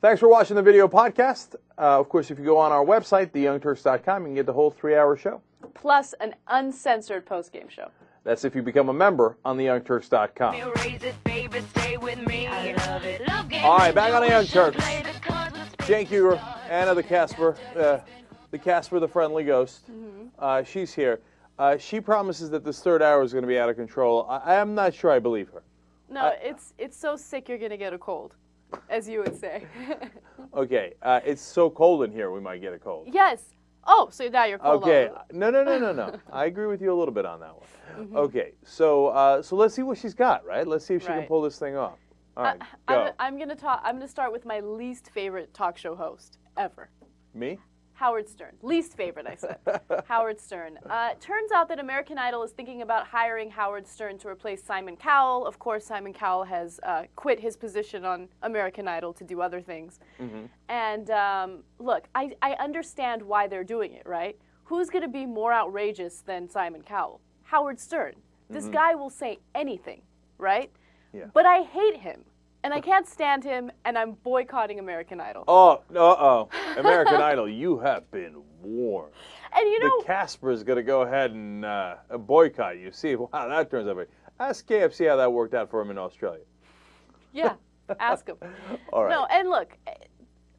Thanks for watching the video podcast. Of course, if you go on our website, theyoungturks.com, you can get the whole 3-hour show. Plus an uncensored post-game show. That's if you become a member on theyoungturks.com. All right, back on the Young Turks. Cenk Uygur, Anna the Casper, the friendly ghost. She's here. She promises that this third hour is going to be out of control. I am not sure I believe her. No, it's so sick you're going to get a cold, as you would say. Okay, it's so cold in here we might get a cold. Yes. Oh, so now you're cold. Okay, no. I agree with you a little bit on that one. Okay, so let's see what she's got, right? Let's see if she can pull this thing off. All right, go. I'm gonna start with my least favorite talk show host ever. Me? Howard Stern. Least favorite, I said. Howard Stern. Turns out that American Idol is thinking about hiring Howard Stern to replace Simon Cowell. Of course, Simon Cowell has quit his position on American Idol to do other things. And look, I understand why they're doing it, right? Who's going to be more outrageous than Simon Cowell? Howard Stern. This guy will say anything, right? Yeah. But I hate him. And I can't stand him, and I'm boycotting American Idol. Oh, American Idol, you have been warned. And you know, the Casper's going to go ahead and boycott you. See, wow, that turns out. Ask KFC how that worked out for him in Australia. Yeah, ask him. All right. No, and look,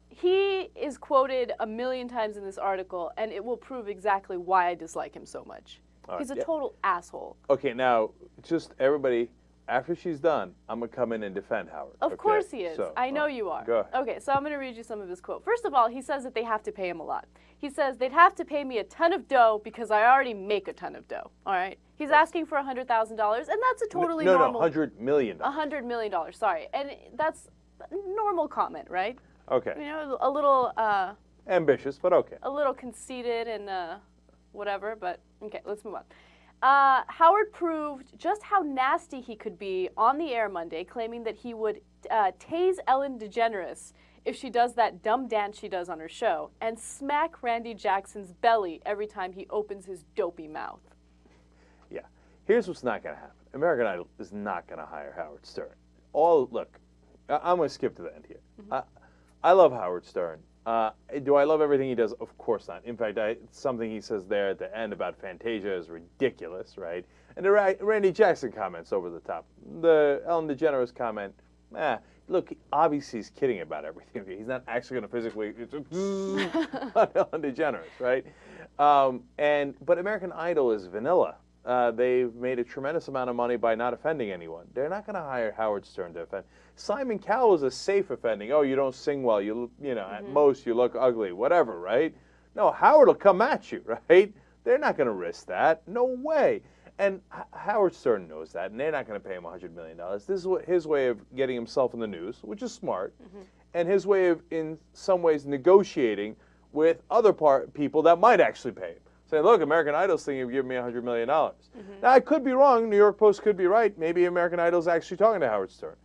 he is quoted a million times in this article, and it will prove exactly why I dislike him so much. He's a total asshole. Okay, now, just everybody. After she's done, I'm going to come in and defend Howard. Of course he is. So, I know you are. Go ahead. Okay, so I'm going to read you some of his quote. First of all, he says that they have to pay him a lot. He says, they'd have to pay me a ton of dough because I already make a ton of dough. All right? He's asking for $100,000, and that's a totally normal... No, $100 million. $100 million, sorry. And that's a normal comment, right? Okay. You know, a little... ambitious, but okay. A little conceited and whatever, but okay, let's move on. Howard proved just how nasty he could be on the air Monday, claiming that he would tase Ellen DeGeneres if she does that dumb dance she does on her show, and smack Randy Jackson's belly every time he opens his dopey mouth. Yeah. Here's what's not going to happen. American Idol is not going to hire Howard Stern. Look, I'm going to skip to the end here. I love Howard Stern. Do I love everything he does? Of course not. In fact, something he says there at the end about Fantasia is ridiculous, right? And the Randy Jackson comments over the top. The Ellen DeGeneres comment, look, obviously he's kidding about everything. He's not actually going to physically on Ellen DeGeneres, right? But American Idol is vanilla. They've made a tremendous amount of money by not offending anyone. They're not going to hire Howard Stern to offend. Simon Cowell is a safe offending. Oh, you don't sing well. You know, at most you look ugly, whatever, right? No, Howard will come at you, right? They're not going to risk that. No way. And Howard Stern knows that, and they're not going to pay him $100 million. This is his way of getting himself in the news, which is smart, and his way of, in some ways, negotiating with other people that might actually pay him. Say, look, American Idol's thinking of giving me $100 million. Now, I could be wrong. New York Post could be right. Maybe American Idol's actually talking to Howard Stern.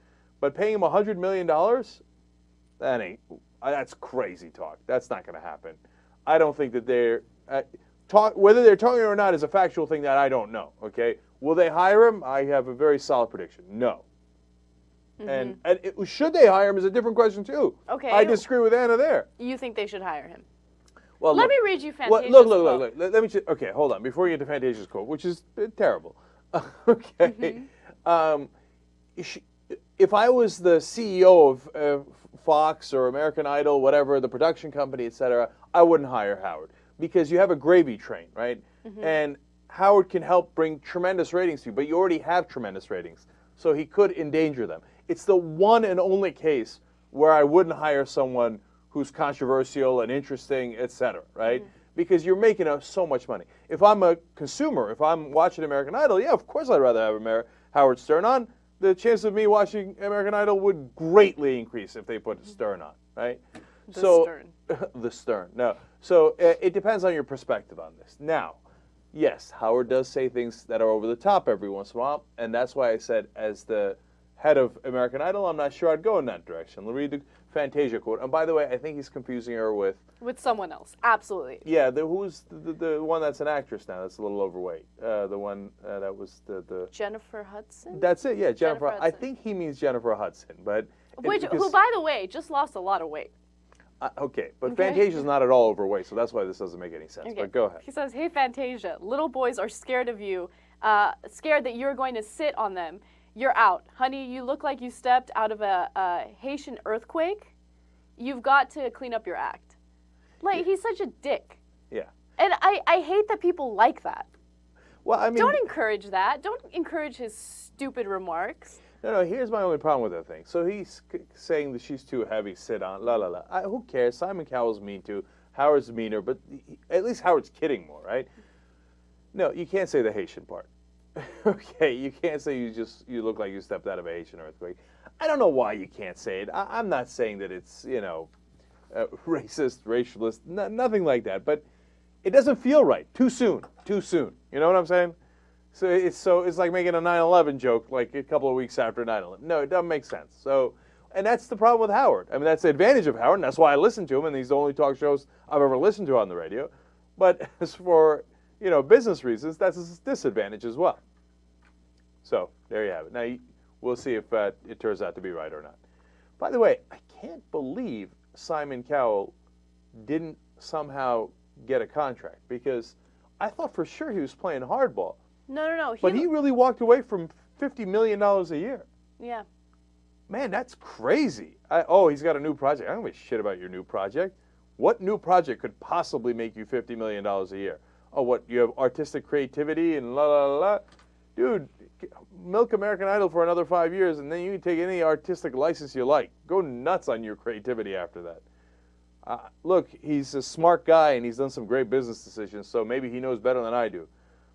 But paying him $100 million, that's crazy talk. That's not going to happen. I don't think that they're, whether they're talking or not is a factual thing that I don't know, okay? Will they hire him? I have a very solid prediction. No. And should they hire him is a different question, too. Okay. I disagree with Anna there. You think they should hire him? Well, let me read you Fantasia's quote. Let me just, okay, hold on. Before you get to Fantasia's quote, which is terrible. Okay. If I was the CEO of Fox or American Idol, whatever, the production company, etc., I wouldn't hire Howard because you have a gravy train, right? And Howard can help bring tremendous ratings to you, but you already have tremendous ratings, so he could endanger them. It's the one and only case where I wouldn't hire someone who's controversial and interesting, etc., right? Because you're making so much money. If I'm a consumer, if I'm watching American Idol, yeah, of course I'd rather have Howard Stern on. The chance of me watching American Idol would greatly increase if they put Stern on, right? Stern. The Stern, no. So it depends on your perspective on this. Now, yes, Howard does say things that are over the top every once in a while, and that's why I said as the head of American Idol, I'm not sure I'd go in that direction. Let me read the Fantasia quote. And by the way, I think he's confusing her with someone else. Absolutely. Yeah, who's the one that's an actress now that's a little overweight? The one that was the Jennifer Hudson? That's it, yeah, Jennifer. Hudson. I think he means Jennifer Hudson, but Who, by the way, just lost a lot of weight. Okay, but Fantasia's not at all overweight, so that's why this doesn't make any sense. Okay. But go ahead. He says, "Hey Fantasia, little boys are scared of you, scared that you're going to sit on them. You're out, honey. You look like you stepped out of a Haitian earthquake. You've got to clean up your act." Like, he's such a dick. Yeah. And I hate that people like that. Well, I mean, don't encourage that. Don't encourage his stupid remarks. No, here's my only problem with that thing. So he's saying that she's too heavy, sit on, la la la. Who cares? Simon Cowell's mean too. Howard's meaner, but at least Howard's kidding more, right? No, you can't say the Haitian part. Okay, you can't say you look like you stepped out of a Haitian earthquake. I don't know why you can't say it. I'm not saying that it's, racist, racialist, nothing like that. But it doesn't feel right. Too soon. You know what I'm saying? So it's like making a 9/11 joke like a couple of weeks after 9/11. No, it doesn't make sense. So, and that's the problem with Howard. I mean, that's the advantage of Howard, and that's why I listen to him, and he's the only talk shows I've ever listened to on the radio. But as for, business reasons, that's a disadvantage as well. So, there you have it. Now, we'll see if it turns out to be right or not. By the way, I can't believe Simon Cowell didn't somehow get a contract, because I thought for sure he was playing hardball. No. But he really walked away from $50 million a year. Yeah. Man, that's crazy. He's got a new project. I don't give a shit about your new project. What new project could possibly make you $50 million a year? Oh, what, you have artistic creativity and la la la? Dude, milk American Idol for another 5 years, and then you can take any artistic license you like. Go nuts on your creativity after that. Look, he's a smart guy, and he's done some great business decisions, so maybe he knows better than I do.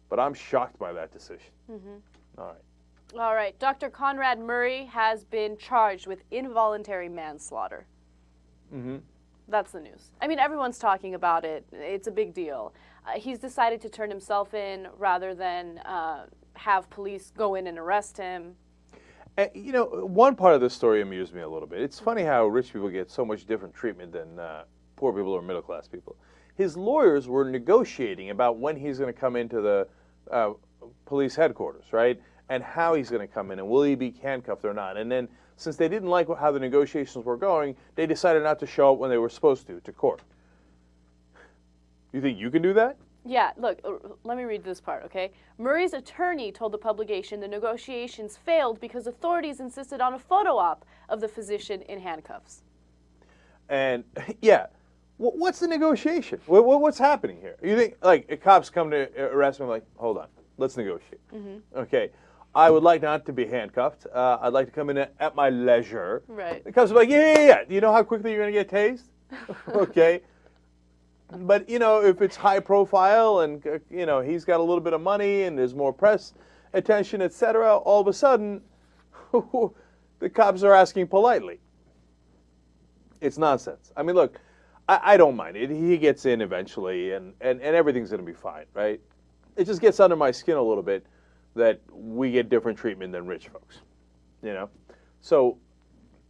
But I'm shocked by that decision. Mm-hmm. All right. Dr. Conrad Murray has been charged with involuntary manslaughter. Mm-hmm. That's the news. I mean, everyone's talking about it. It's a big deal. He's decided to turn himself in rather than have police go in and arrest him. And, one part of this story amused me a little bit. It's funny how rich people get so much different treatment than poor people or middle-class people. His lawyers were negotiating about when he's going to come into the police headquarters, right? And how he's going to come in, and will he be handcuffed or not? And then, since they didn't like how the negotiations were going, they decided not to show up when they were supposed to court. You think you can do that? Yeah, look, let me read this part, okay? Murray's attorney told the publication the negotiations failed because authorities insisted on a photo op of the physician in handcuffs. And, yeah. What's the negotiation? What's happening here? You think, like, cops come to arrest me, like, hold on, let's negotiate. Mm-hmm. Okay, I would like not to be handcuffed. I'd like to come in at my leisure. Right. The cops are like, yeah. Do you know how quickly you're going to get tased? Okay. But, if it's high profile and, he's got a little bit of money and there's more press attention, etc., all of a sudden, the cops are asking politely. It's nonsense. I mean, look, I don't mind it. He gets in eventually, and everything's going to be fine, right? It just gets under my skin a little bit that we get different treatment than rich folks, So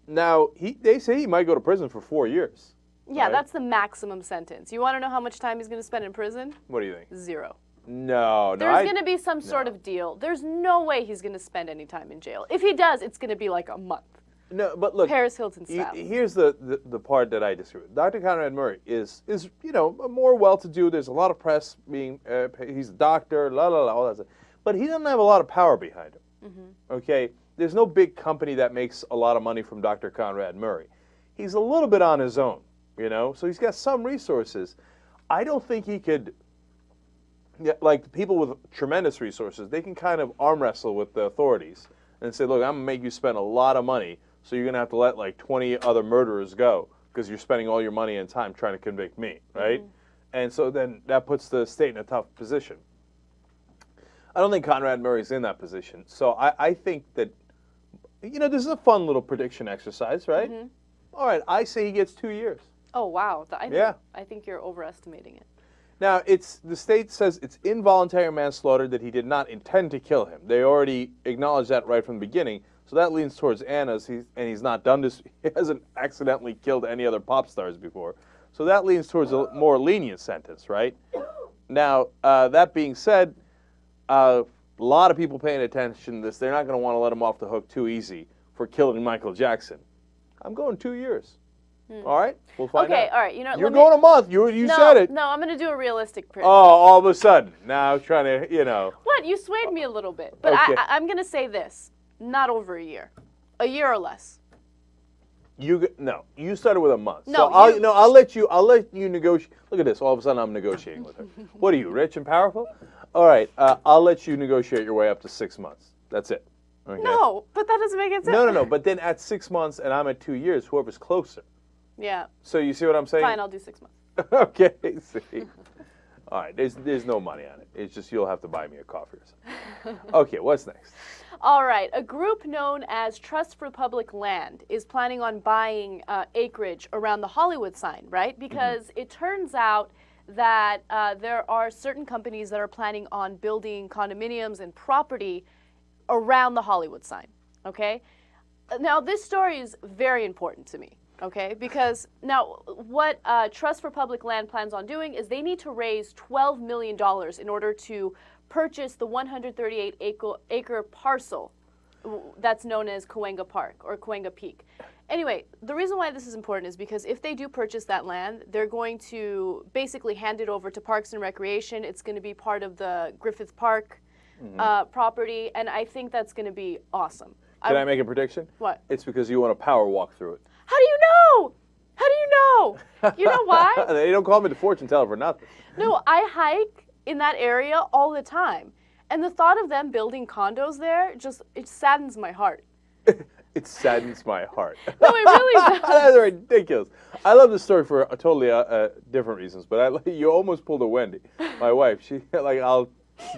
now they say he might go to prison for 4 years. Yeah, right? That's the maximum sentence. You want to know how much time he's going to spend in prison? What do you think? 0. No. There's going to be some sort of deal. There's no way he's going to spend any time in jail. If he does, it's going to be like a month. No, but look, Paris Hilton style. Here's the part that I disagree with. Dr. Conrad Murray is more well-to-do. There's a lot of press being. He's a doctor, all that stuff. But he doesn't have a lot of power behind him. Mm-hmm. Okay, there's no big company that makes a lot of money from Dr. Conrad Murray. He's a little bit on his own, So he's got some resources. I don't think he could. Yeah, like people with tremendous resources, they can kind of arm wrestle with the authorities and say, "Look, I'm gonna make you spend a lot of money." So you're going to have to let like 20 other murderers go because you're spending all your money and time trying to convict me, right? Mm-hmm. And so then that puts the state in a tough position. I don't think Conrad Murray's in that position. So I think that, this is a fun little prediction exercise, right? Mm-hmm. All right, I say he gets 2 years. Oh, wow. I think you're overestimating it. Now, the state says it's involuntary manslaughter, that he did not intend to kill him. They already acknowledged that right from the beginning. So that leans towards Anna's, and he's not done this. He hasn't accidentally killed any other pop stars before. So that leans towards a more lenient sentence, right? Now, that being said, a lot of people paying attention to this, they're not going to want to let him off the hook too easy for killing Michael Jackson. I'm going 2 years. All right, we'll find out. Okay, all right. You know, You're going a month. You said it. No, I'm going to do a realistic prediction. Oh, all of a sudden, now trying to, you know. What? You swayed me a little bit. But Okay. I'm going to say this. Not over a year. A year or less. No, you started with a month. No, so I'll let you negotiate. Look at this. All of a sudden, I'm negotiating with her. What are you, rich and powerful? All right, I'll let you negotiate your way up to 6 months. That's it. Okay? No, but that doesn't make it sense. No. But then at 6 months and I'm at 2 years, whoever's closer. Yeah. So you see what I'm saying? Fine, I'll do 6 months. Okay. See. All right. There's no money on it. It's just you'll have to buy me a coffee or something. Okay. What's next? All right. A group known as Trust for Public Land is planning on buying acreage around the Hollywood sign, right? Because it turns out that there are certain companies that are planning on building condominiums and property around the Hollywood sign, okay? Now, this story is very important to me, okay? Because now what Trust for Public Land plans on doing is they need to raise $12 million in order to purchase the 138-acre parcel that's known as Cahuenga Park or Cahuenga Peak. Anyway, the reason why this is important is because if they do purchase that land, they're going to basically hand it over to Parks and Recreation. It's going to be part of the Griffith Park property, and I think that's going to be awesome. Can I make a prediction? What? It's because you want to power walk through it. How do you know? How do you know? You know why? They don't call me the fortune teller for nothing. No, I hike in that area all the time. And the thought of them building condos there, it saddens my heart. It saddens my heart. No, it really does. That's ridiculous. I love this story for totally different reasons, but you almost pulled a Wendy, my wife. She I'll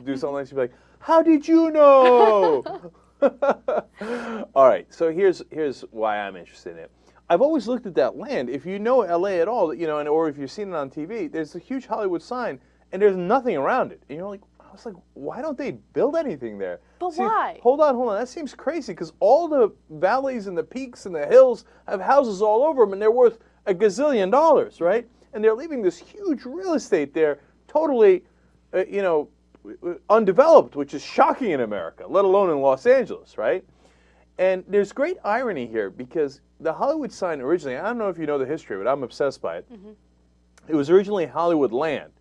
do something like she'd be like, "How did you know?" All right, so here's why I'm interested in it. I've always looked at that land. If you know LA at all, or if you've seen it on TV, there's a huge Hollywood sign, and there's nothing around it. And I was like, why don't they build anything there? But why? Hold on. That seems crazy because all the valleys and the peaks and the hills have houses all over them, and they're worth $1 gazillion, right? And they're leaving this huge real estate there, totally, undeveloped, which is shocking in America, let alone in Los Angeles, right? And there's great irony here because the Hollywood sign originally, I don't know if you know the history, but I'm obsessed by it. Mm-hmm. It was originally Hollywood land,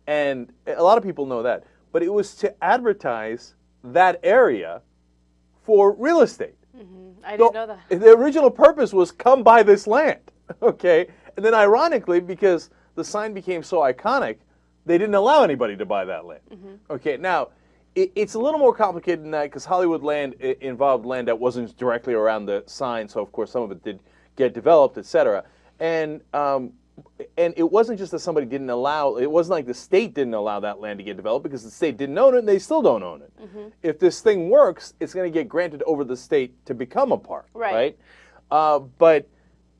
and a lot of people know that. But it was to advertise that area for real estate. Mm-hmm. I didn't know that. The original purpose was come buy this land, okay? And then ironically, because the sign became so iconic, they didn't allow anybody to buy that land. Mm-hmm. Okay, now, it's a little more complicated than that because Hollywood land involved land that wasn't directly around the sign, so of course some of it did get developed, etc. And it wasn't just that somebody didn't allow, it wasn't like the state didn't allow that land to get developed because the state didn't own it and they still don't own it. Mm-hmm. If this thing works, it's going to get granted over the state to become a park, right? But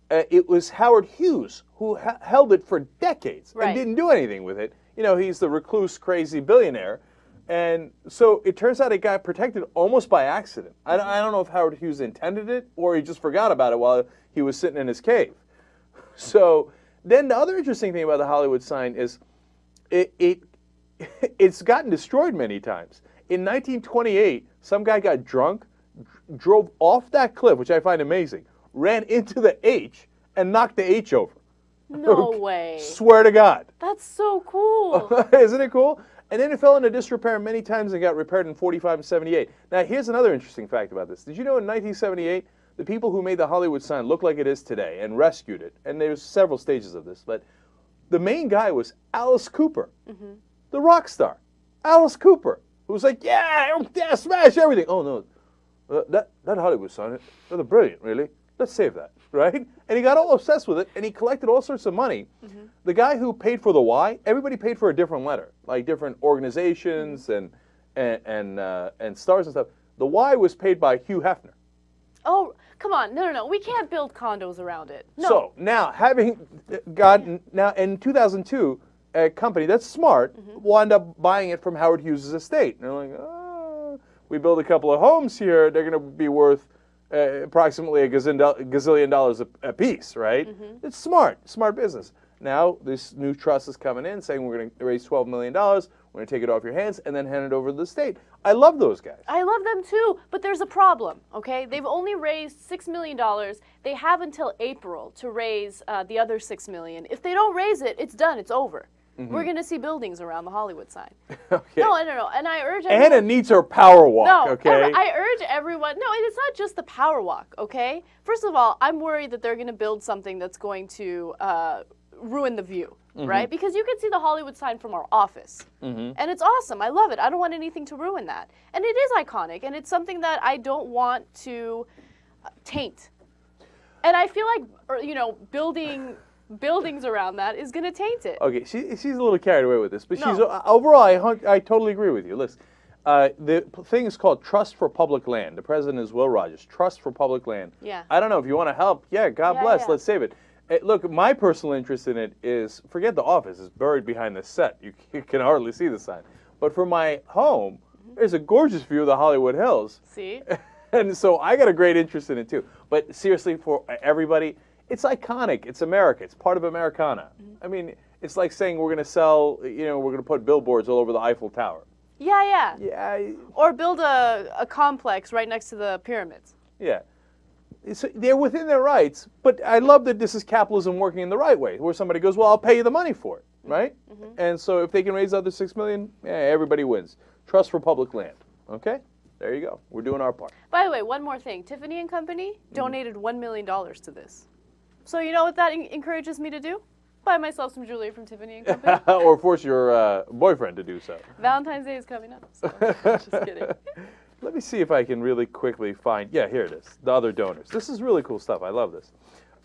it was Howard Hughes who held it for decades and didn't do anything with it. He's the recluse, crazy billionaire. And so it turns out it got protected almost by accident. I don't know if Howard Hughes intended it or he just forgot about it while he was sitting in his cave. So then the other interesting thing about the Hollywood sign is it's gotten destroyed many times. In 1928, some guy got drunk, drove off that cliff, which I find amazing, ran into the H, and knocked the H over. No way. Swear to God. That's so cool. Isn't it cool? And then it fell into disrepair many times and got repaired in 45 and 78. Now, here's another interesting fact about this. Did you know in 1978, the people who made the Hollywood sign look like it is today and rescued it, and there's several stages of this, but the main guy was Alice Cooper, the rock star. Alice Cooper, who was like, yeah, smash everything. Oh, no, that Hollywood sign, they're brilliant, really. Let's save that, right? And he got all obsessed with it, and he collected all sorts of money. Mm-hmm. The guy who paid for the Y, everybody paid for a different letter, like different organizations and stars and stuff. The Y was paid by Hugh Hefner. Oh, come on. No. We can't build condos around it. No. So now, having gotten, now in 2002, a company that's smart wound up buying it from Howard Hughes' estate. And they're like, oh, we build a couple of homes here. They're going to be worth approximately $1 gazillion a piece, right? Mm-hmm. It's smart business. Now, this new trust is coming in saying we're going to raise $12 million. We're going to take it off your hands and then hand it over to the state. I love those guys. I love them too, but there's a problem, okay? They've only raised $6 million. They have until April to raise the other $6 million. If they don't raise it, it's done. It's over. We're going to see buildings around the Hollywood sign. Okay. No, and I urge everyone... Anna needs her power walk, no, okay? I urge everyone... No, and it's not just the power walk, okay? First of all, I'm worried that they're going to build something that's going to ruin the view, right? Because you can see the Hollywood sign from our office. And it's awesome. I love it. I don't want anything to ruin that. And it is iconic, and it's something that I don't want to taint. And I feel like, you know, buildings around that is going to taint it. Okay, she's a little carried away with this, but No. she's overall, I totally agree with you. Listen, the thing is called Trust for Public Land. The president is Will Rogers. Trust for Public Land. Yeah. I don't know if you want to help. Yeah, God Yeah, bless. yeah. Let's save it. Look, my personal interest in it is, forget the office. It's buried behind the set. You can hardly see the sign. But for my home, there's a gorgeous view of the Hollywood Hills. See? And so I got a great interest in it too. But seriously, for everybody, it's iconic. It's America. It's part of Americana. I mean, it's like saying we're going to sell, you know, we're going to put billboards all over the Eiffel Tower. Yeah. Yeah. Or build a complex right next to the pyramids. Yeah. They're within their rights, but I love that this is capitalism working in the right way, where somebody goes, well, I'll pay you the money for it, right? And so if they can raise other $6 million, yeah, everybody wins. Trust for public land. Okay? There you go. We're doing our part. By the way, one more thing. Tiffany & Company donated $1 million to this. So you know what that encourages me to do? Buy myself some jewelry from Tiffany & Company. Or force your boyfriend to do so. Valentine's Day is coming up. So just kidding. Let me see if I can really quickly find, yeah, here it is, the other donors. This is really cool stuff. I love this.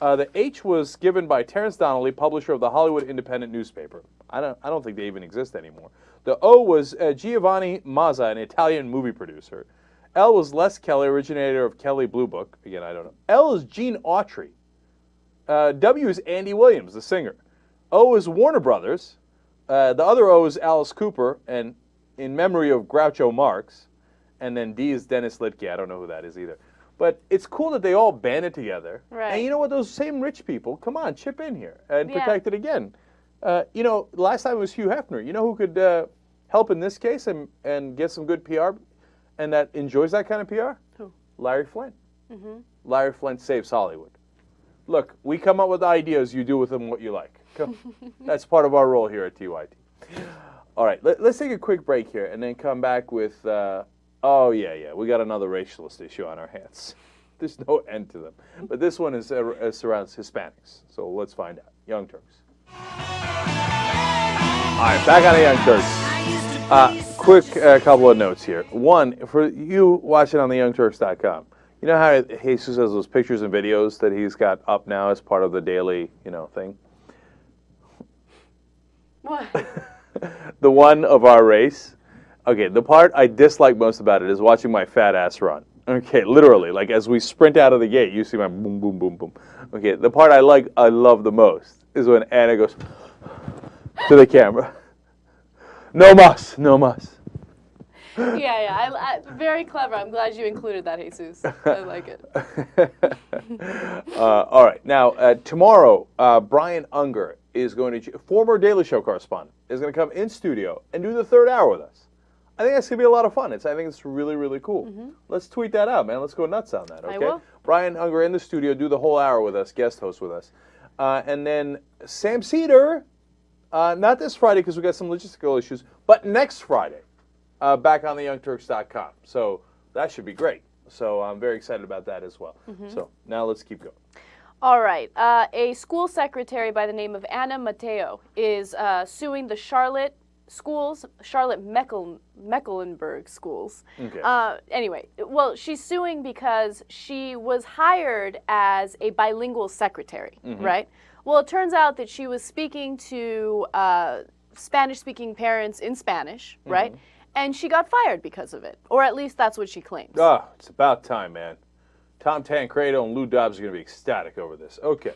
The H was given by Terrence Donnelly, publisher of the Hollywood Independent newspaper. I don't think they even exist anymore. The O was Giovanni Mazza, an Italian movie producer. L was Les Kelly, originator of Kelly Blue Book. Again, I don't know. L is Gene Autry. W is Andy Williams, the singer. O is Warner Brothers. The other O is Alice Cooper, and in memory of Groucho Marx. And then D is Dennis Litke. I don't know who that is either. But it's cool that they all banded together. Right. And you know what? Those same rich people, come on, chip in here and Yeah. protect it again. You know, last time it was Hugh Hefner. You know who could help in this case and get some good PR and that enjoys that kind of PR? Who? Larry Flint. Larry Flint saves Hollywood. Look, we come up with ideas. You do with them what you like. That's part of our role here at TYT. All right, let's take a quick break here and then come back with... oh, yeah, we got another racialist issue on our hands. There's no end to them. But this one is surrounds Hispanics. So let's find out. Young Turks. All right, back on the Young Turks. Quick couple of notes here. One, for you watching on theyoungturks.com, you know how Jesus has those pictures and videos that he's got up now as part of the daily, thing? What? The one of our race. Okay, the part I dislike most about it is watching my fat ass run. Okay, literally, like as we sprint out of the gate, you see my boom, boom, boom, boom. Okay, the part I love the most is when Anna goes to the camera. No mas, no mas. Yeah, very clever. I'm glad you included that, Jesus. I like it. All right, now tomorrow, Brian Unger is going to, former Daily Show correspondent, is going to come in studio and do the third hour with us. I think that's going to be a lot of fun. I think it's really, really cool. Let's tweet that out, man. Let's go nuts on that, okay? I will. Brian Unger in the studio, do the whole hour with us, guest host with us. And then Sam Cedar, not this Friday because we got some logistical issues, but next Friday, back on theyoungturks.com. So that should be great. So I'm very excited about that as well. So now let's keep going. All right. A school secretary by the name of Anna Mateo is suing the Charlotte Mecklenburg schools. Okay. Anyway, well, she's suing because she was hired as a bilingual secretary, right? Well, it turns out that she was speaking to Spanish-speaking parents in Spanish, right? And she got fired because of it, or at least that's what she claims. Oh, it's about time, man. Tom Tancredo and Lou Dobbs are going to be ecstatic over this. Okay.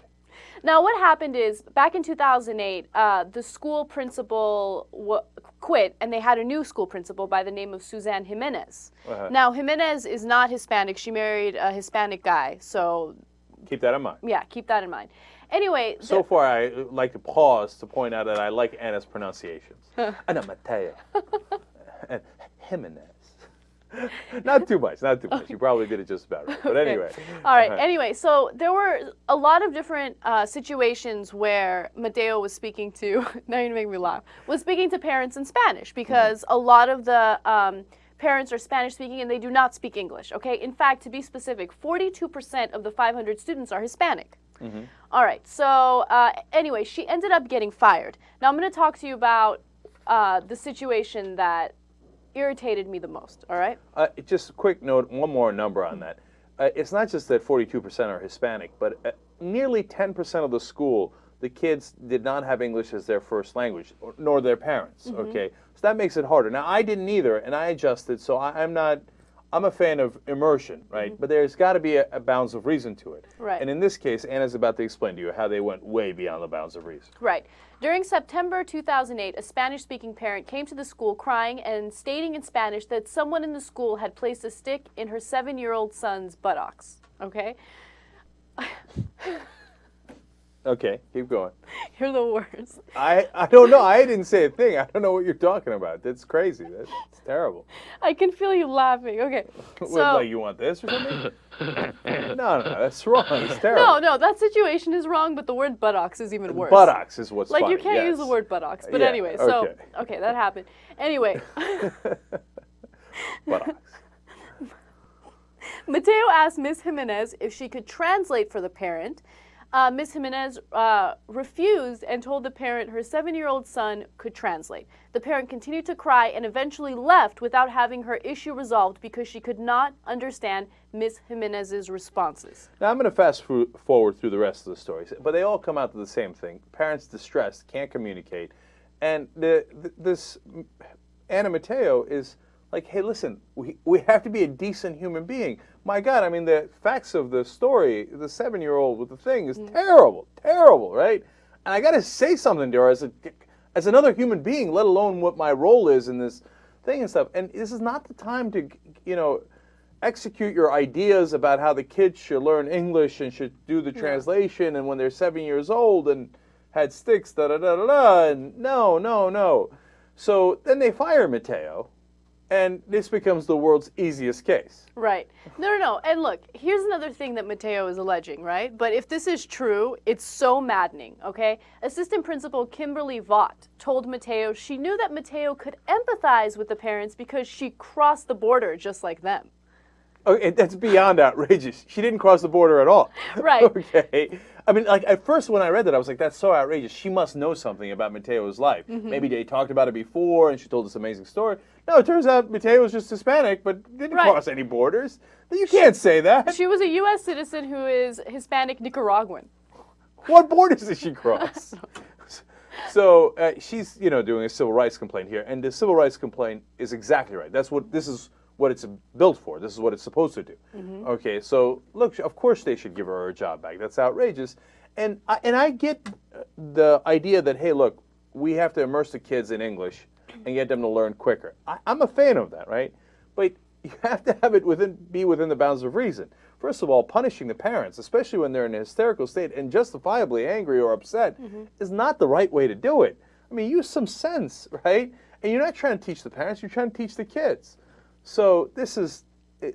Now, what happened is, back in 2008, the school principal quit, and they had a new school principal by the name of Suzanne Jimenez. Now, Jimenez is not Hispanic. She married a Hispanic guy, so... Keep that in mind. Yeah, keep that in mind. Anyway... So far, I like to pause to point out that I like Anna's pronunciations. Anna Mateo. And Jimenez. Not too much, not too much. You probably did it just about right. But Okay. anyway. All right. Anyway, so there were a lot of different situations where Mateo was speaking to, now you're making me laugh, was speaking to parents in Spanish because a lot of the parents are Spanish speaking and they do not speak English, okay? In fact, to be specific, 42% of the 500 students are Hispanic. All right. So anyway, she ended up getting fired. Now I'm going to talk to you about the situation that irritated me the most, all right? Just a quick note, one more number on that. It's not just that 42% are Hispanic, but nearly 10% of the school, the kids did not have English as their first language, nor their parents, okay? So that makes it harder. Now, I didn't either, and I adjusted, so I'm a fan of immersion, right? But there's got to be a bounds of reason to it. Right. And in this case, Anna's about to explain to you how they went way beyond the bounds of reason. Right. During September 2008, a Spanish-speaking parent came to the school crying and stating in Spanish that someone in the school had placed a stick in her 7-year-old son's buttocks. Okay? Okay, keep going. You're the worst. I don't know. I didn't say a thing. I don't know what you're talking about. That's crazy. That's terrible. I can feel you laughing. Okay. What, So, like you want this or something? No, that's wrong. It's terrible. no, that situation is wrong, but the word buttocks is even worse. Buttocks is what's Like, funny. you can't use the yes. word buttocks. But Yeah, anyway, so, okay. okay, that happened. Anyway, Buttocks. Mateo asked Ms. Jimenez if she could translate for the parent. Ms. Jimenez refused and told the parent her 7-year-old son could translate. The parent continued to cry and eventually left without having her issue resolved because she could not understand Ms. Jimenez's responses. Now, I'm going to fast forward through the rest of the stories, but they all come out to the same thing. Parents distressed, can't communicate. And this Anna Mateo is like, hey, listen, we have to be a decent human being. My God, I mean, the facts of the story, the 7-year-old with the thing is terrible, terrible, right? And I got to say something to her as another human being, let alone what my role is in this thing and stuff. And this is not the time to, execute your ideas about how the kids should learn English and should do the translation and when they're 7 years old and had sticks, da-da-da-da-da, and no. So then they fire Mateo. And this becomes the world's easiest case. Right. No. And look, here's another thing that Mateo is alleging, right? But if this is true, it's so maddening, okay? Assistant Principal Kimberly Vaught told Mateo she knew that Mateo could empathize with the parents because she crossed the border just like them. Okay, that's beyond outrageous. She didn't cross the border at all. Right. Okay. I mean, like, at first when I read that, I was like, that's so outrageous. She must know something about Mateo's life. Maybe they talked about it before and she told this amazing story. No, it turns out Mateo was just Hispanic, but didn't cross any borders. You can't say that. She was a U.S. citizen who is Hispanic Nicaraguan. What borders did she cross? So she's, doing a civil rights complaint here, and the civil rights complaint is exactly right. This is what it's built for. This is what it's supposed to do. Okay, so look, of course they should give her job back. That's outrageous. And I get the idea that, hey, look, we have to immerse the kids in English and get them to learn quicker. I'm a fan of that, right? But you have to have it be within the bounds of reason. First of all, punishing the parents, especially when they're in a hysterical state and justifiably angry or upset, is not the right way to do it. I mean, use some sense, right? And you're not trying to teach the parents, you're trying to teach the kids. So this is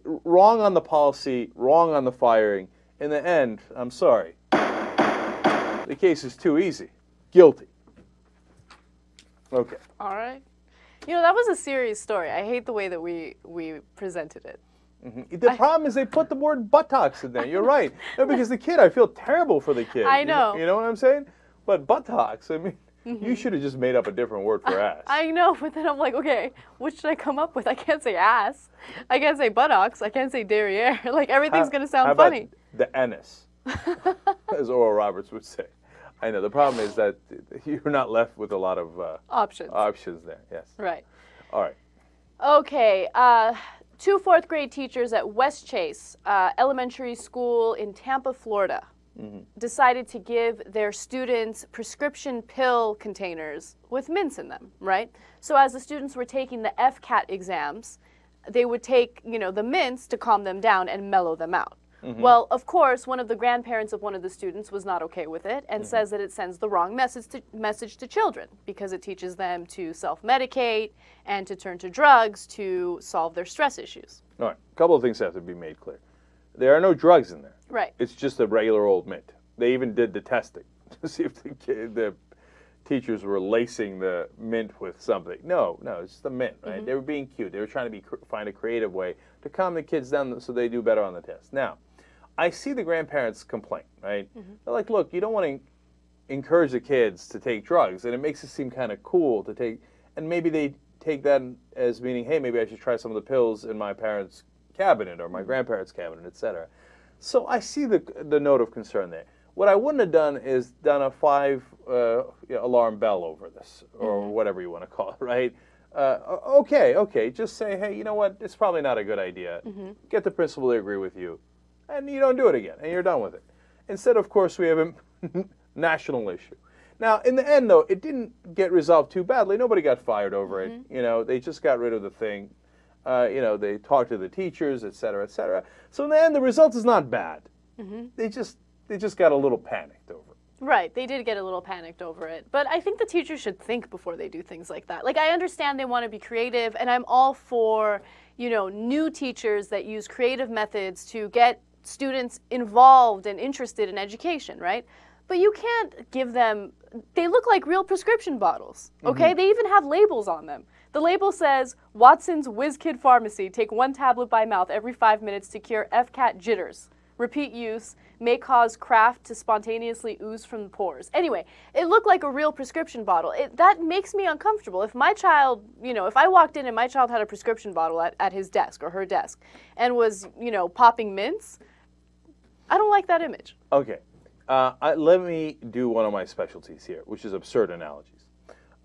wrong on the policy, wrong on the firing. In the end, I'm sorry. The case is too easy. Guilty. Okay. All right. That was a serious story. I hate the way that we presented it. The problem is they put the word buttocks in there. You're right. No, because the kid, I feel terrible for the kid. I know. You know what I'm saying? But buttocks, I mean, you should have just made up a different word for ass. I know, but then I'm like, okay, what should I come up with? I can't say ass. I can't say buttocks. I can't say derriere. Like, everything's going to sound funny. The anus, as Oral Roberts would say. I know. The problem is that you're not left with a lot of options there, yes. Right. All right. Okay. 2 fourth-grade teachers at West Chase Elementary School in Tampa, Florida, decided to give their students prescription pill containers with mints in them, right? So as the students were taking the FCAT exams, they would take, the mints to calm them down and mellow them out. Well, of course, one of the grandparents of one of the students was not okay with it and says that it sends the wrong message to children because it teaches them to self-medicate and to turn to drugs to solve their stress issues. All right, a couple of things have to be made clear. There are no drugs in there. Right. It's just a regular old mint. They even did the testing to see if the teachers were lacing the mint with something. No, it's just a mint, right? They were being cute. They were trying to find a creative way to calm the kids down so they do better on the test. Now, I see the grandparents complain, right? They're like, look, you don't want to encourage the kids to take drugs, and it makes it seem kind of cool to take, and maybe they take that as meaning, hey, maybe I should try some of the pills in my parents' cabinet or my grandparents' cabinet, etc. So I see the note of concern there. What I wouldn't have done is done a 5 alarm bell over this, or whatever you want to call it, right? Okay, just say, hey, you know what, it's probably not a good idea. Get the principal to agree with you, and you don't do it again, and you're done with it. Instead, of course, we have a national issue. Now, in the end, though, it didn't get resolved too badly. Nobody got fired over it. You know, they just got rid of the thing. They talked to the teachers, et cetera, et cetera. So in the end, the result is not bad. They just got a little panicked over it. Right, they did get a little panicked over it. But I think the teachers should think before they do things like that. Like, I understand they want to be creative, and I'm all for, new teachers that use creative methods to get students involved and interested in education, right? But you can't give them, they look like real prescription bottles, okay? They even have labels on them. The label says, Watson's WizKid Pharmacy, take 1 tablet by mouth every 5 minutes to cure FCAT jitters. Repeat use may cause craft to spontaneously ooze from the pores. Anyway, it looked like a real prescription bottle. That makes me uncomfortable. If my child, if I walked in and my child had a prescription bottle at his desk or her desk and was, popping mints, I don't like that image. Okay. Let me do one of my specialties here, which is absurd analogies.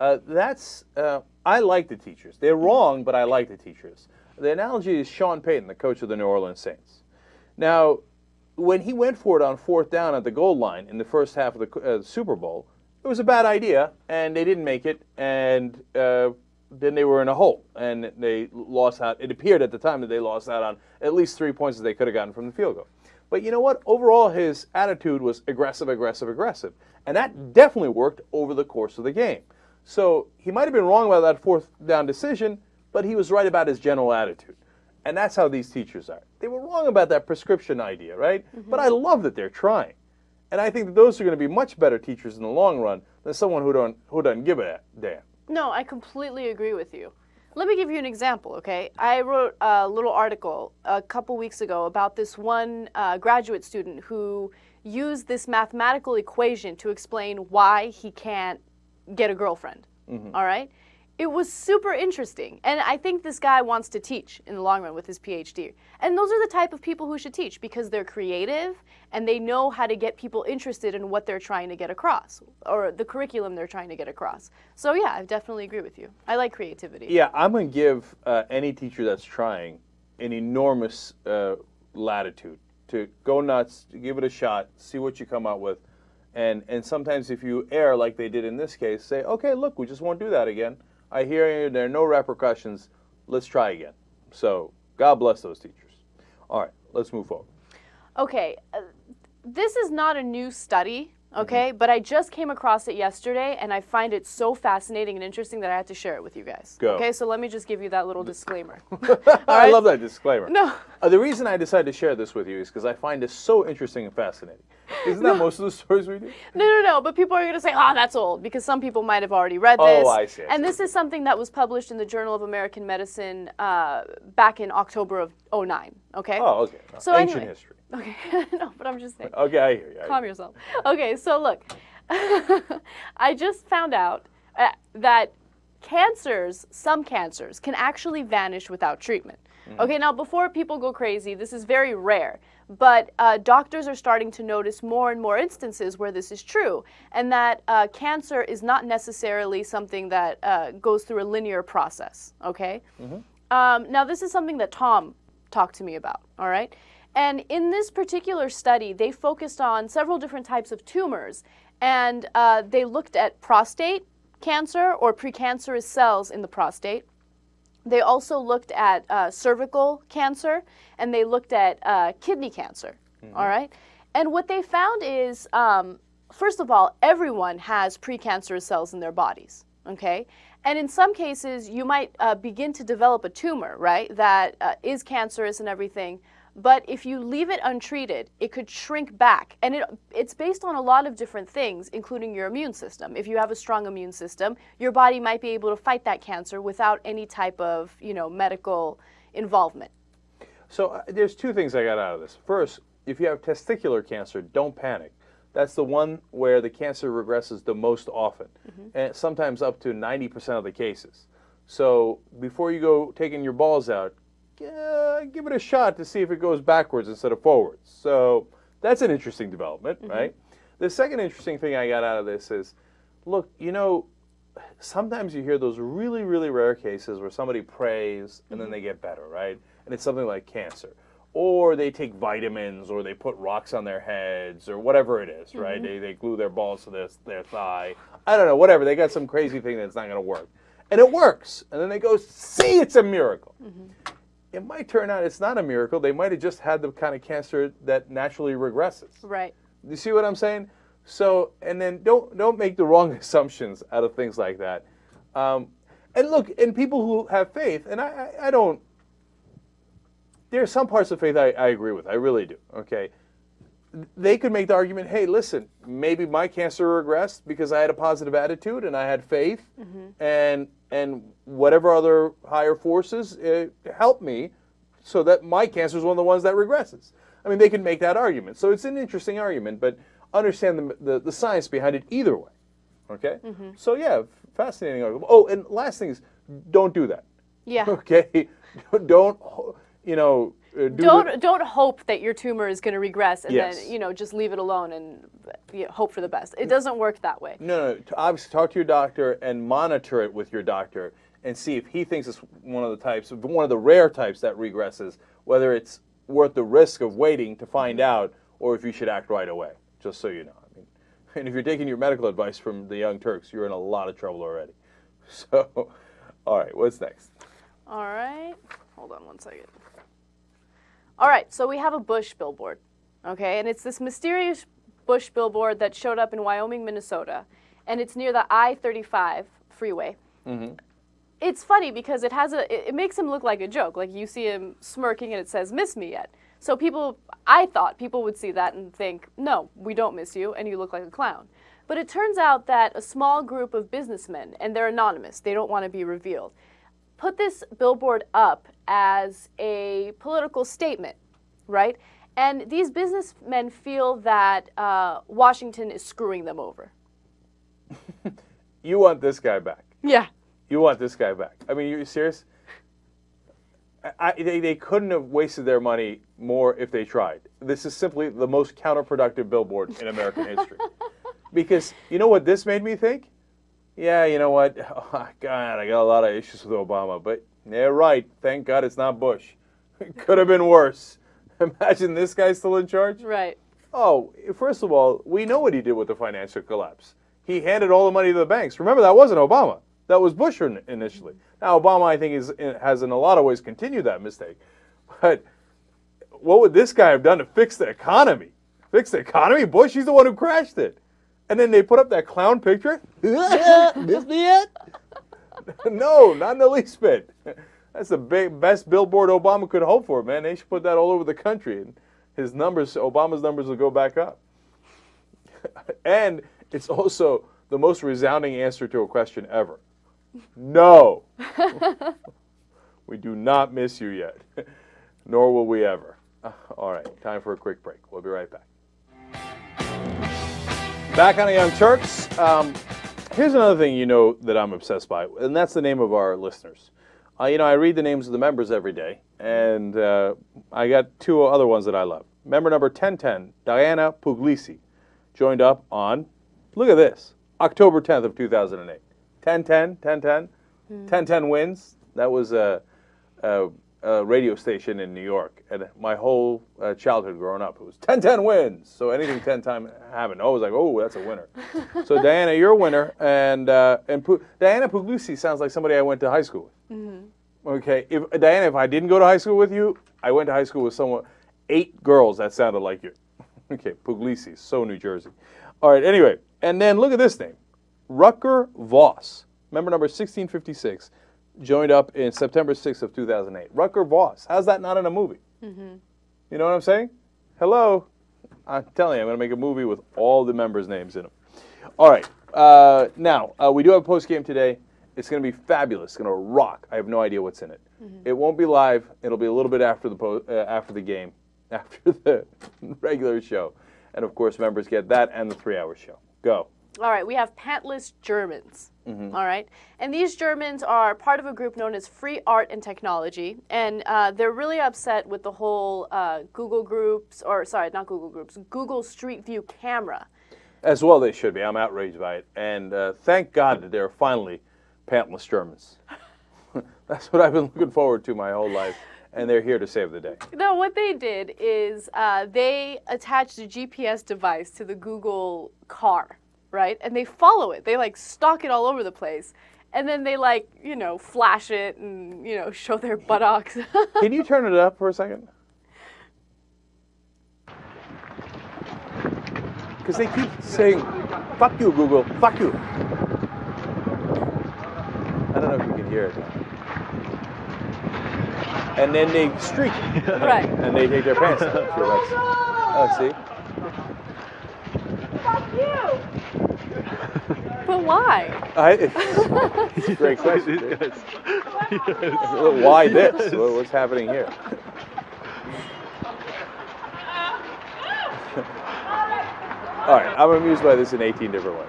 I like the teachers. They're wrong, but I like the teachers. The analogy is Sean Payton, the coach of the New Orleans Saints. Now, when he went for it on 4th down at the goal line in the first half of the Super Bowl, it was a bad idea, and they didn't make it, and then they were in a hole, and they lost out. It appeared at the time that they lost out on at least 3 points that they could have gotten from the field goal. But you know what? Overall, his attitude was aggressive, and that definitely worked over the course of the game. So he might have been wrong about that 4th down decision, but he was right about his general attitude. And that's how these teachers are. They were wrong about that prescription idea, right? But I love that they're trying. And I think that those are going to be much better teachers in the long run than someone who doesn't give a damn. No, I completely agree with you. Let me give you an example, okay? I wrote a little article a couple weeks ago about this one graduate student who used this mathematical equation to explain why he can't get a girlfriend, all right? It was super interesting, and I think this guy wants to teach in the long run with his PhD. And those are the type of people who should teach because they're creative and they know how to get people interested in what they're trying to get across or the curriculum they're trying to get across. So yeah, I definitely agree with you. I like creativity. Yeah, I'm going to give any teacher that's trying an enormous latitude to go nuts, to give it a shot, see what you come out with. And sometimes if you err like they did in this case, say, okay, look, we just won't do that again. I hear you, there are no repercussions. Let's try again. So God bless those teachers. All right, let's move forward. Okay, this is not a new study, okay, but I just came across it yesterday, and I find it so fascinating and interesting that I had to share it with you guys. Go. Okay, so let me just give you that little disclaimer. I love that disclaimer. No. The reason I decided to share this with you is because I find this so interesting and fascinating. Isn't that most of the stories we do? No, but people are going to say, that's old, because some people might have already read this. Oh, I see. And this is something that was published in the Journal of American Medicine back in October of 2009, okay? Oh, okay. So ancient anyway. history. Okay, no, but I'm just saying. Okay, I hear you. Calm yourself. Okay, so look, I just found out that some cancers can actually vanish without treatment. Okay, now before people go crazy, this is very rare, but doctors are starting to notice more and more instances where this is true, and that cancer is not necessarily something that goes through a linear process, okay? Now this is something that Tom talked to me about, all right? And in this particular study, they focused on several different types of tumors, and they looked at prostate cancer or precancerous cells in the prostate. They also looked at cervical cancer, and they looked at kidney cancer, all right? And what they found is, first of all, everyone has precancerous cells in their bodies, okay? And in some cases, you might begin to develop a tumor, right, that is cancerous and everything. But if you leave it untreated, it could shrink back. And it's based on a lot of different things, including your immune system. If you have a strong immune system, your body might be able to fight that cancer without any type of, medical involvement. So there's two things I got out of this. First, if you have testicular cancer, don't panic. That's the one where the cancer regresses the most often, and sometimes up to 90% of the cases. So before you go taking your balls out, give it a shot to see if it goes backwards instead of forwards. So that's an interesting development, right? The second interesting thing I got out of this is, look, sometimes you hear those really, really rare cases where somebody prays and then they get better, right? And it's something like cancer. Or they take vitamins, or they put rocks on their heads, or whatever it is, right? They glue their balls to their thigh. I don't know, whatever. They got some crazy thing that's not going to work. And it works. And then they go, see, it's a miracle. It might turn out it's not a miracle. They might have just had the kind of cancer that naturally regresses. Right. You see what I'm saying? So, and then don't make the wrong assumptions out of things like that. And look, and people who have faith, and I don't, there are some parts of faith I agree with. I really do, okay? They could make the argument, hey, listen, maybe my cancer regressed because I had a positive attitude and I had faith, and whatever other higher forces helped me so that my cancer is one of the ones that regresses. I mean, they can make that argument. So it's an interesting argument, but understand the science behind it either way, okay? So, yeah, fascinating argument. Oh, and last thing is, don't do that. Yeah. Okay? Don't, don't hope that your tumor is going to regress and Yes. then, just leave it alone and hope for the best. It doesn't work that way. No. Obviously, talk to your doctor and monitor it with your doctor and see if he thinks it's one of the rare types that regresses, whether it's worth the risk of waiting to find out or if you should act right away, just so you know. I mean, and if you're taking your medical advice from the Young Turks, you're in a lot of trouble already. So, all right, what's next? All right. Hold on one second. All right, so we have a Bush billboard, okay? And it's this mysterious Bush billboard that showed up in Wyoming, Minnesota, and it's near the I-35 freeway. It's funny because it makes him look like a joke. Like you see him smirking and it says, "Miss me yet?" So I thought people would see that and think, no, we don't miss you, and you look like a clown. But it turns out that a small group of businessmen, and they're anonymous, they don't want to be revealed, put this billboard up as a political statement, right? And these businessmen feel that Washington is screwing them over. You want this guy back. Yeah. You want this guy back. I mean, you're serious? They couldn't have wasted their money more if they tried. This is simply the most counterproductive billboard in American history. Because you know what this made me think? Yeah, you know what? Oh, God, I got a lot of issues with Obama. But, yeah, right. Thank God it's not Bush. It could have been worse. Imagine this guy still in charge? Right. Oh, first of all, we know what he did with the financial collapse. He handed all the money to the banks. Remember, that wasn't Obama. That was Bush initially. Now, Obama, I think, has in a lot of ways continued that mistake. But what would this guy have done to fix the economy? Fix the economy? Bush, he's the one who crashed it. And then they put up that clown picture. Miss me yet? No, not in the least bit. That's the best billboard Obama could hope for, man. They should put that all over the country. And Obama's numbers will go back up. And it's also the most resounding answer to a question ever. No. We do not miss you yet. Nor will we ever. All right, time for a quick break. We'll be right back. Back on the Young Turks. Here's another thing that I'm obsessed by, and that's the name of our listeners. I read the names of the members every day, and I got two other ones that I love. Member number 1010, Diana Puglisi, joined up on, look at this, October 10th of 2008. 1010. 1010 wins. That was a radio station in New York, and my whole childhood growing up, it was 1010 wins. So anything 10 times happened, I was like, oh, that's a winner. So Diana, you're a winner, and Diana Puglisi sounds like somebody I went to high school with. Okay, Diana, if I didn't go to high school with you, I went to high school with someone, 8 girls that sounded like you. Okay, Puglisi, so New Jersey. All right, anyway, and then look at this name. Rutger Voss, member number 1656, joined up in September 6th of 2008. Rutger Voss, how's that not in a movie? You know what I'm saying? Hello. I'm telling you, I'm going to make a movie with all the members' names in them. All right, now, we do have a post-game today. It's going to be fabulous. It's going to rock. I have no idea what's in it. It won't be live. It'll be a little bit after the game, after the regular show. And, of course, members get that and the 3-hour show. Go. All right, we have pantless Germans. All right, and these Germans are part of a group known as Free Art and Technology, and they're really upset with the whole Google Groups, or sorry, not Google Groups, Google Street View camera. As well they should be. I'm outraged by it. And thank God that they're finally pantless Germans. That's what I've been looking forward to my whole life. And they're here to save the day. No, what they did is they attached a GPS device to the Google car, right? And they follow it. They, like, stalk it all over the place. And then they, like, you know, flash it and, you know, show their buttocks. Can you turn it up for a second? Because they keep saying, fuck you, Google, fuck you. I don't know if you can hear it now. And then they streak. Right. And they take their pants off. Sure, that's, oh, see? Fuck you! But why? It's a great question. Yes. Why this? What's happening here? All right, I'm amused by this in 18 different ways.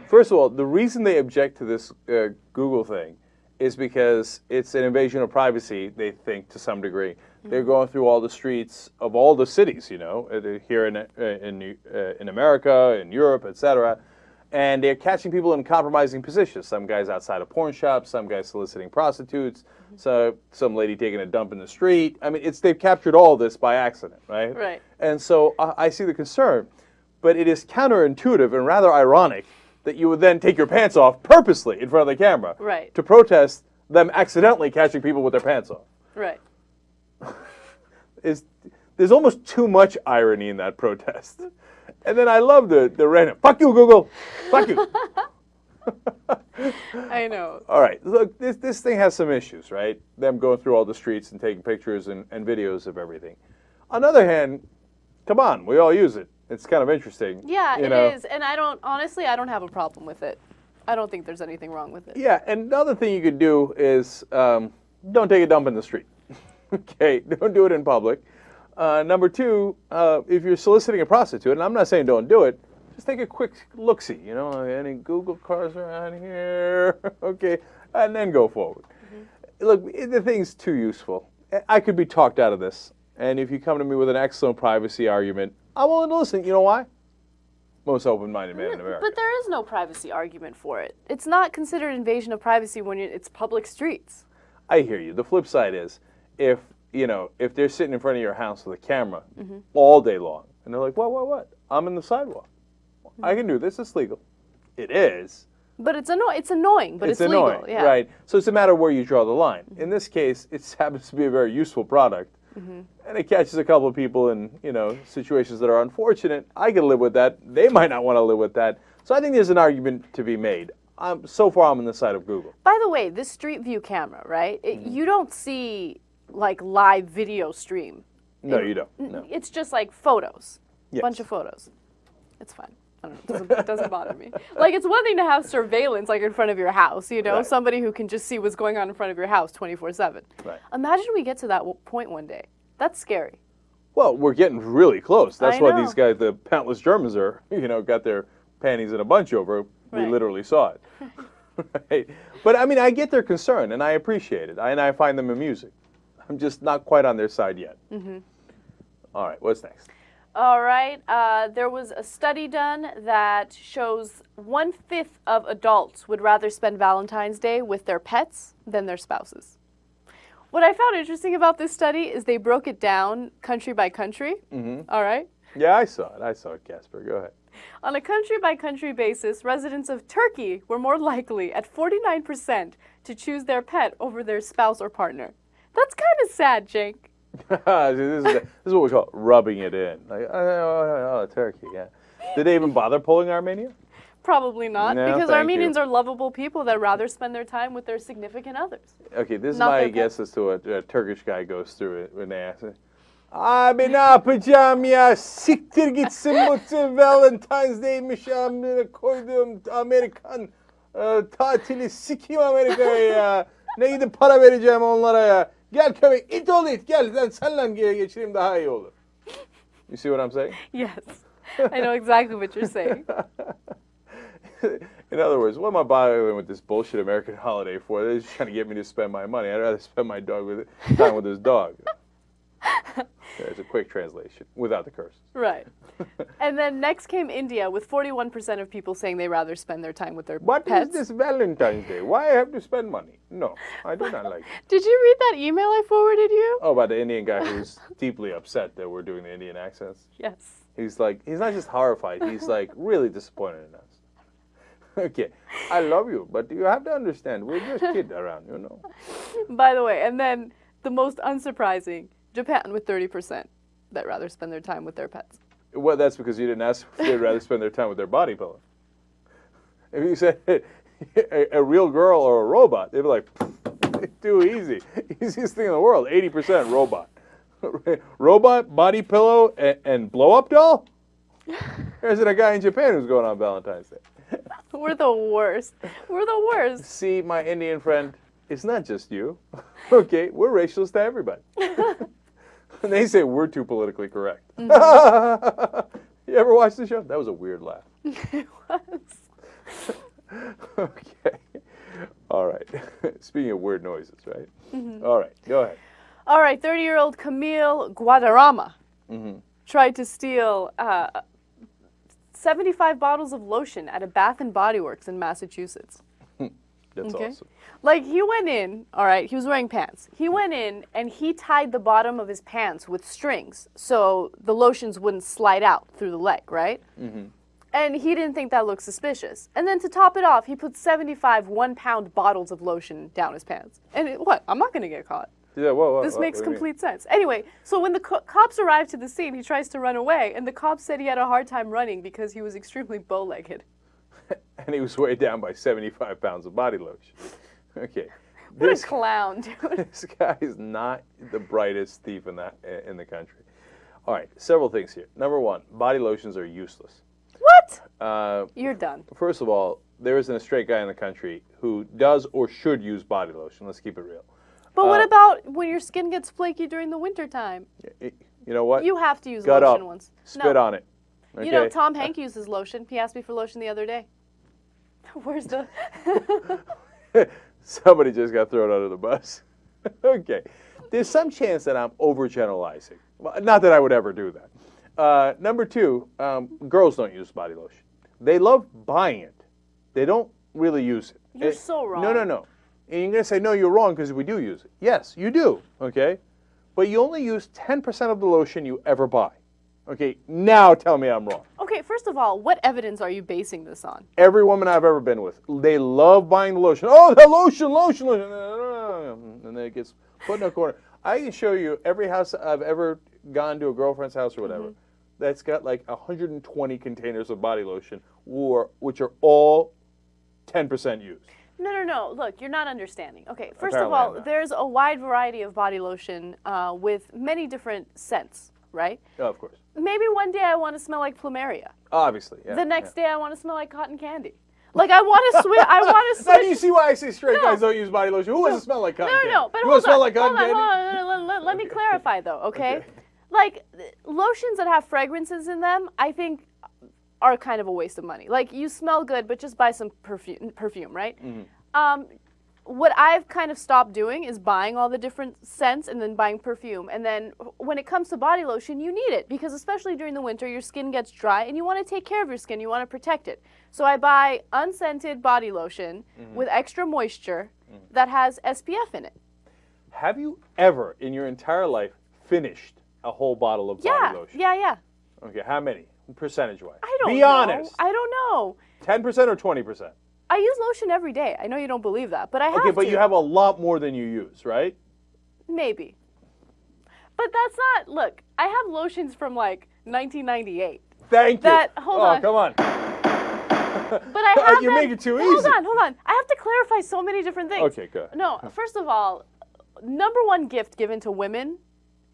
First of all, the reason they object to this Google thing is because it's an invasion of privacy, they think, to some degree. They're going through all the streets of all the cities, you know, here in America, in Europe, etc., and they're catching people in compromising positions. Some guys outside of porn shops, some guys soliciting prostitutes, so some lady taking a dump in the street. I mean, they've captured all this by accident, right? Right. And so I see the concern, but it is counterintuitive and rather ironic that you would then take your pants off purposely in front of the camera to protest them accidentally catching people with their pants off. Right. There's almost too much irony in that protest. And then I love the random, fuck you, Google, fuck you. I know. All right, look, this thing has some issues, right? Them going through all the streets and taking pictures and videos of everything. On the other hand, come on, we all use it. It's kind of interesting. Yeah, it is. And honestly, I don't have a problem with it. I don't think there's anything wrong with it. Yeah, and the other thing you could do is don't take a dump in the street. Okay, don't do it in public. Number two, if you're soliciting a prostitute, and I'm not saying don't do it, just take a quick look-see. You know, any Google cars around here? Okay, and then go forward. Look, the thing's too useful. I could be talked out of this. And if you come to me with an excellent privacy argument, I'm willing to listen. You know why? Most open-minded man in America. But there is no privacy argument for it. It's not considered invasion of privacy when it's public streets. I hear you. The flip side is, if they're sitting in front of your house with a camera all day long, and they're like, what? I'm in the sidewalk. I can do this. It's legal. It is. But it's annoying, but it's legal. Annoying, yeah. Right. So it's a matter of where you draw the line. In this case, it happens to be a very useful product. And it catches a couple of people in, situations that are unfortunate. I can live with that. They might not want to live with that. So I think there's an argument to be made. So far, I'm on the side of Google. By the way, this Street View camera, right? You don't see, like, live video stream. No, you don't. No. It's just, like, photos. Yes. Bunch of photos. It's fine. I don't know. It doesn't bother me. Like, it's one thing to have surveillance, like, in front of your house, Right. somebody who can just see what's going on in front of your house 24/7. Right. Imagine we get to that point one day. That's scary. Well, we're getting really close. That's I why know. these guys, the pantless Germans, are, got their panties in a bunch over. We Right. literally saw it. Right. But, I mean, I get their concern, and I appreciate it, and I find them amusing. I'm just not quite on their side yet. All right, what's next? All right. There was a study done that shows 1/5 of adults would rather spend Valentine's Day with their pets than their spouses. What I found interesting about this study is they broke it down country by country. All right. Yeah, I saw it, Casper. Go ahead. On a country-by-country basis, residents of Turkey were more likely, at 49%, to choose their pet over their spouse or partner. That's kind of sad, Jake. This is what we call rubbing it in. Like, oh, Turkey, yeah. Did they even bother polling Armenia? Probably not, No, because thank Armenians you. are lovable people that rather spend their time with their significant others. Okay, this is Not my their guess as to what a Turkish guy goes through it when they ask it. Abi ne yapacağım ya? Siktir gitsin bu Valentine's Day'miş amına koyduğum Amerikan tatili sikeyim Amerika'ya ya. Ne gidip para vereceğim onlara ya. Gel köpek it ol it gel ben seninle geçireyim daha iyi olur. You see what I'm saying? Yes, I know exactly what you're saying. In other words, what am I bothering with this bullshit American holiday for? They're just trying to get me to spend my money. I'd rather spend my time with this dog. There's a quick translation without the curses. Right. And then next came India, with 41% of people saying they rather spend their time with their What pets. is this Valentine's Day? Why I have to spend money? No, I do not like it. Did you read that email I forwarded you? Oh, about the Indian guy who's deeply upset that we're doing the Indian accents. Yes. He's not just horrified, he's like really disappointed in us. Okay, I love you, but you have to understand, we're just kids around, you know. By the way, and then the most unsurprising, Japan with 30% that rather spend their time with their pets. Well, that's because you didn't ask if they'd rather spend their time with their body pillow. If you said a real girl or a robot, they'd be like, too easy. Easiest thing in the world, 80% robot. Robot, body pillow, and blow-up doll? There's a guy in Japan who's going on Valentine's Day. We're the worst. We're the worst. See, my Indian friend, it's not just you. Okay, we're racialist to everybody. And they say we're too politically correct. Mm-hmm. You ever watch the show? That was a weird laugh. It was. Okay. All right. Speaking of weird noises, right? Mm-hmm. All right, go ahead. All right, 30-year-old Camille Guadarrama tried to steal 75 bottles of lotion at a Bath and Body Works in Massachusetts. That's awesome. Like, he went in, all right, he was wearing pants. He went in and he tied the bottom of his pants with strings so the lotions wouldn't slide out through the leg, right? Mm-hmm. And he didn't think that looked suspicious. And then to top it off, he put 75 one-pound bottles of lotion down his pants. And what? I'm not going to get caught. Yeah, whoa, This makes complete sense. Anyway, so when the cops arrive to the scene, he tries to run away, and the cops said he had a hard time running because he was extremely bow-legged. And he was weighed down by 75 pounds of body lotion. Okay. What a clown, dude. This guy is not the brightest thief in the country. All right, several things here. Number one, body lotions are useless. What? You're done. First of all, there isn't a straight guy in the country who does or should use body lotion. Let's keep it real. But what about when your skin gets flaky during the wintertime? You know what? You have to use Gut lotion up. once. Spit on it. Okay? You know, Tom Hanks uses lotion. He asked me for lotion the other day. Where's the... Somebody just got thrown under the bus. Okay. There's some chance that I'm overgeneralizing. Well, not that I would ever do that. Number two, girls don't use body lotion. They love buying it. They don't really use it. You're so wrong. No. And you're going to say, no, you're wrong because we do use it. Yes, you do, okay? But you only use 10% of the lotion you ever buy. Okay, now tell me I'm wrong. Okay, first of all, what evidence are you basing this on? Every woman I've ever been with, they love buying the lotion. Oh, the lotion. And then it gets put in a corner. I can show you every house I've ever gone to, a girlfriend's house or whatever, that's got like 120 containers of body lotion, which are all 10% used. No. Look, you're not understanding. Okay, first Apparently of all, I'm not. there's a wide variety of body lotion with many different scents, right? Oh, of course. Maybe one day I want to smell like plumeria. Obviously, yeah. The next day I want to smell like cotton candy. Like, I want to switch. I want to switch. Now do you see why I say straight guys don't use body lotion? Who wants to smell like cotton candy? No, but you hold want to smell on, like cotton candy? hold on. Let me clarify, though, okay? Like, lotions that have fragrances in them, I think, are kind of a waste of money. Like, you smell good, but just buy some perfume, right? What I've kind of stopped doing is buying all the different scents and then buying perfume. And then when it comes to body lotion, you need it because especially during the winter, your skin gets dry and you want to take care of your skin. You want to protect it. So I buy unscented body lotion with extra moisture that has SPF in it. Have you ever in your entire life finished a whole bottle of body lotion? Yeah. Okay, how many? Percentage-wise? I don't know. Be honest. I don't know. 10% or 20%? I use lotion every day. I know you don't believe that, but I have to. Okay, but you have a lot more than you use, right? Maybe. But that's not. Look, I have lotions from like 1998. Thank you. Hold on. Come on. But I have You make it too easy. Hold on. I have to clarify so many different things. Okay, go ahead. No, first of all, number one gift given to women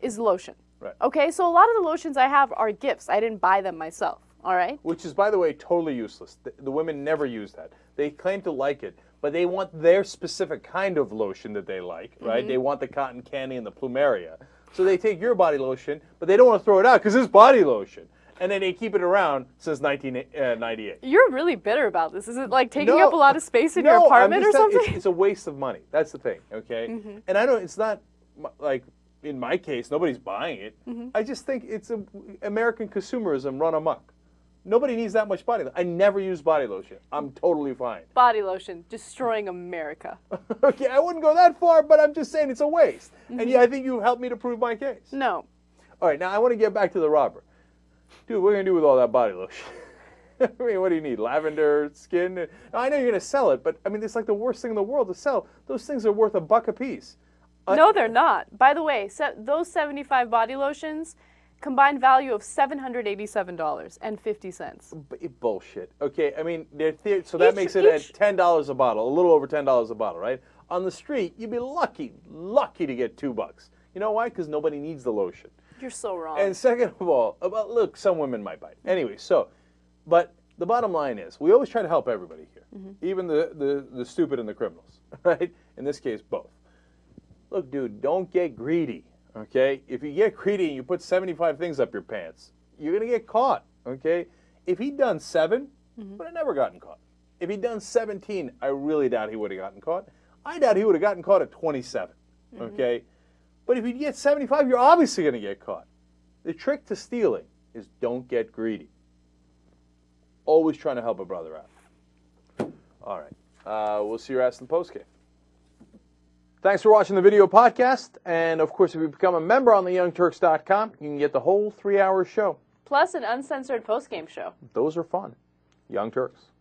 is lotion. Right. Okay, so a lot of the lotions I have are gifts. I didn't buy them myself. All right. Which is, by the way, totally useless. The women never use that. They claim to like it, but they want their specific kind of lotion that they like, right? Mm-hmm. They want the cotton candy and the plumeria. So they take your body lotion, but they don't want to throw it out because it's body lotion. And then they keep it around since 1998. You're really bitter about this. Is it like taking up a lot of space in your apartment or something? It's a waste of money. That's the thing, okay? Mm-hmm. And I know it's not like, in my case, nobody's buying it. Mm-hmm. I just think it's American consumerism run amok. Nobody needs that much body lotion. I never use body lotion. I'm totally fine. Body lotion, destroying America. Okay, I wouldn't go that far, but I'm just saying it's a waste. Mm-hmm. And yeah, I think you helped me to prove my case. No. All right, now I want to get back to the robber. Dude, what are you going to do with all that body lotion? I mean, what do you need? Lavender, skin? Now, I know you're going to sell it, but I mean, it's like the worst thing in the world to sell. Those things are worth $1 a piece. No, they're not. By the way, those 75 body lotions, combined value of $787.50. Bullshit. Okay, I mean, so that makes it at $10 a bottle, a little over $10 a bottle, right? On the street, you'd be lucky to get $2. You know why? Because nobody needs the lotion. You're so wrong. And second of all, look, some women might buy it. Anyway, but the bottom line is, we always try to help everybody here, even the stupid and the criminals, right? In this case, both. Look, dude, don't get greedy, okay? If you get greedy and you put 75 things up your pants, you're going to get caught, okay? If he'd done 7, would have never gotten caught. If he'd done 17, I really doubt he would have gotten caught. I doubt he would have gotten caught at 27, okay? But if you get 75, you're obviously going to get caught. The trick to stealing is don't get greedy. Always trying to help a brother out. All right. We'll see your ass in the postgame. Thanks for watching the video podcast. And, of course, if you become a member on theyoungturks.com, you can get the whole 3-hour show. Plus an uncensored postgame show. Those are fun. Young Turks.